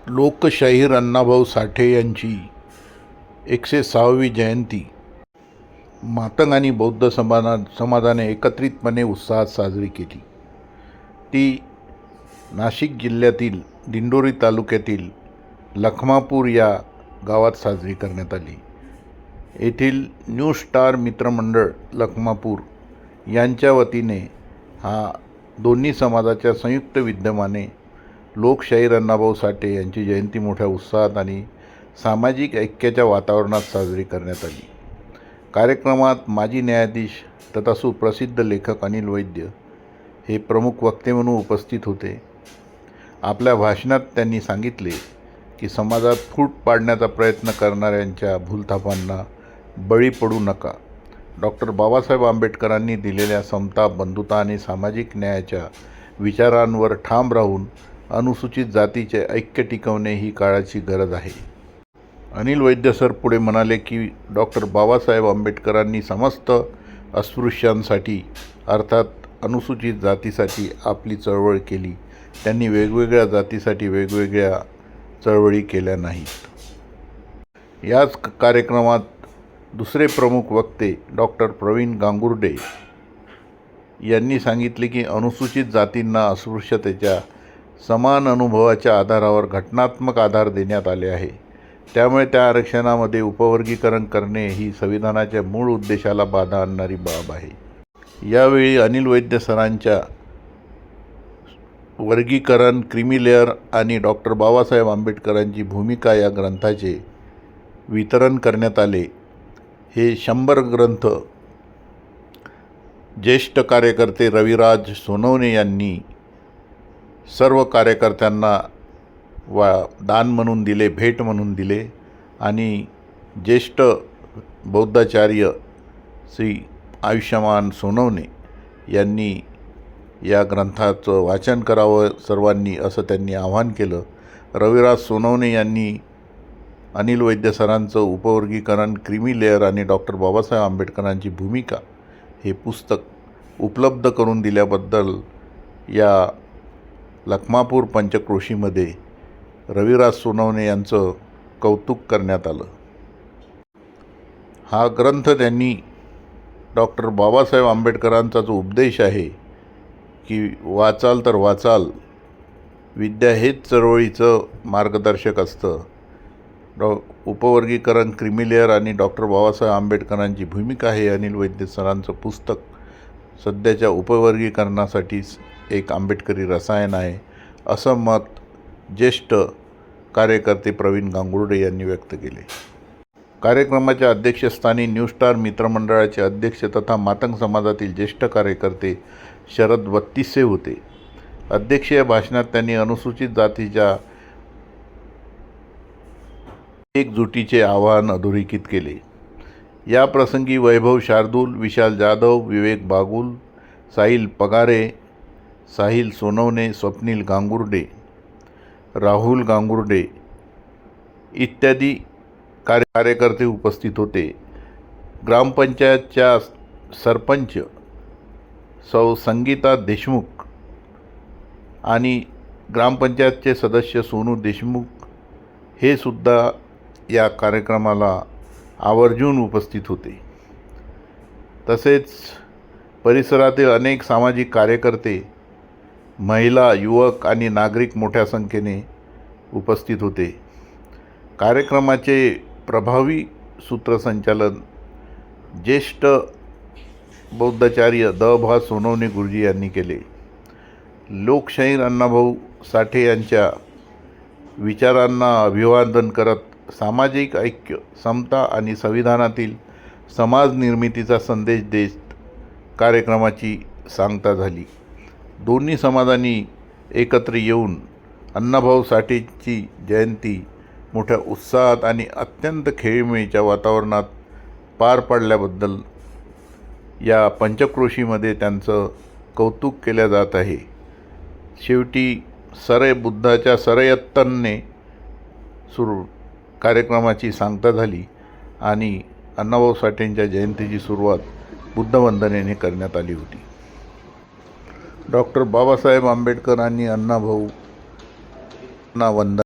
लोकशाहीर अण्णाभाऊ साठे यांची 106वी जयंती मातंग आणि बौद्ध समाजाने एकत्रितपणे उत्साहात साजरी केली. ती नाशिक जिल्ह्यातील दिंडोरी तालुक्यातील लखमापूर या गावात साजरी करण्यात आली. येथील न्यू स्टार मित्रमंडळ लखमापूर यांच्या वतीने हा दोन्ही समाजाच्या संयुक्त विद्यमाने लोकशाहीर अण्णाभाऊ साठे यांची जयंती मोठ्या उत्साहात आणि सामाजिक ऐक्याच्या वातावरणात साजरी करण्यात आली. कार्यक्रमात माजी न्यायाधीश तथा सुप्रसिद्ध लेखक अनिल वैद्य हे प्रमुख वक्ते म्हणून उपस्थित होते. आपल्या भाषणात त्यांनी सांगितले की समाजात फूट पाडण्याचा प्रयत्न करणाऱ्यांच्या भूलथापांना बळी पडू नका. डॉक्टर बाबासाहेब आंबेडकरांनी दिलेल्या समता, बंधुता आणि सामाजिक न्यायाच्या विचारांवर ठाम राहून अनुसूचित जातीचे ऐक्य टिकवणे ही काळाची गरज आहे. अनिल वैद्य सर पुढे म्हणाले की डॉक्टर बाबासाहेब आंबेडकरांनी समस्त अस्पृश्यांसाठी अर्थात अनुसूचित जातीसाठी आपली चळवळ केली. त्यांनी वेगवेगळ्या जातीसाठी वेगवेगळ्या चळवळी केल्या नाहीत. याच कार्यक्रमात दुसरे प्रमुख वक्ते डॉक्टर प्रवीण गांगुर्डे यांनी सांगितले की अनुसूचित जातींना अस्पृश्यतेच्या समान अनुभवाच्या आधारावर घटनात्मक आधार देण्यात आले आहे. त्यामुळे त्या आरक्षणामध्ये उपवर्गीकरण करणे ही संविधानाच्या मूळ उद्देशाला बाधा आणणारी बाब आहे. यावेळी अनिल वैद्य सरांच्या वर्गीकरण, क्रीमी लेअर आणि डॉक्टर बाबासाहेब आंबेडकरांची भूमिका या ग्रंथाचे वितरण करण्यात आले. हे 100 ग्रंथ ज्येष्ठ कार्यकर्ते रविराज सोनवणे यांनी सर्व कार्यकर्त्यांना दान म्हणून दिले, भेट म्हणून दिले आणि ज्येष्ठ बौद्धाचार्य श्री आयुष्यमान सोनवणे यांनी या ग्रंथाचं वाचन करावं सर्वांनी, असं त्यांनी आवाहन केलं. रविराज सोनवणे यांनी अनिल वैद्य सरांचं उपवर्गीकरण, क्रीमी लेअर आणि डॉक्टर बाबासाहेब आंबेडकरांची भूमिका हे पुस्तक उपलब्ध करून दिल्याबद्दल या लखमापूर पंचक्रोशीमध्ये रविराज सोनवणे यांचं कौतुक करण्यात आलं. हा ग्रंथ त्यांनी डॉक्टर बाबासाहेब आंबेडकरांचा जो उपदेश आहे की वाचाल तर वाचाल, विद्या हेच चळवळीचं मार्गदर्शक असतं. उपवर्गीकरण, क्रीमी लेअर आणि डॉक्टर बाबासाहेब आंबेडकरांची भूमिका हे अनिल वैद्य सरांचं पुस्तक सध्याच्या उपवर्गीकरणासाठीच एक आंबेडकरी रसायन आहे, असं मत ज्येष्ठ कार्यकर्ते प्रवीण गांगुर्डे यांनी व्यक्त केले. कार्यक्रमाच्या अध्यक्षस्थानी न्यू स्टार मित्रमंडळाचे अध्यक्ष तथा मातंग समाजातील ज्येष्ठ कार्यकर्ते शरद बत्तीसे होते. अध्यक्षीय भाषणात त्यांनी अनुसूचित जातीच्या एकजुटीचे आवाहन अधोरेखित केले. या प्रसंगी वैभव शार्दूल, विशाल जाधव, विवेक बागुल, साहिल पगारे, साहिल सोनवणे, स्वप्नील गांगुर्डे, राहुल गांगुर्डे इत्यादी कार्यकर्ते उपस्थित होते. ग्रामपंचायतच्या सरपंच सौ संगीता देशमुख आणि ग्रामपंचायतचे सदस्य सोनू देशमुख हे सुद्धा या कार्यक्रमाला आवर्जून उपस्थित होते. तसेच परिसरातील अनेक सामाजिक कार्यकर्ते, महिला, युवक आणि नागरिक मोठ्या संख्येने उपस्थित होते. कार्यक्रमाचे प्रभावी सूत्रसंचालन ज्येष्ठ बौद्धाचार्य द.भा. सोनवणे गुरुजी यांनी केले. लोकशाहीर अण्णाभाऊ साठे यांच्या विचारांना अभिवादन करत सामाजिक ऐक्य, समता आणि संविधानातील समाज निर्मितीचा संदेश देत कार्यक्रमाची सांगता झाली. दोन्ही समाजांनी एकत्र येऊन अण्णाभाऊ साठेची जयंती मोठ्या उत्साहात आणि अत्यंत खेळीमेळीच्या वातावरणात पार पाडल्याबद्दल या पंचक्रोशीमध्ये त्यांचं कौतुक केले जात आहे. शेवटी बुद्धाच्या सरयत्तनने कार्यक्रमाची सांगता झाली आणि अण्णाभाऊ साठेंच्या जयंतीची सुरुवात बुद्धवंदनेने करण्यात आली होती. डॉक्टर बाबासाहेब आंबेडकर आणि अण्णाभाऊंना वंदन.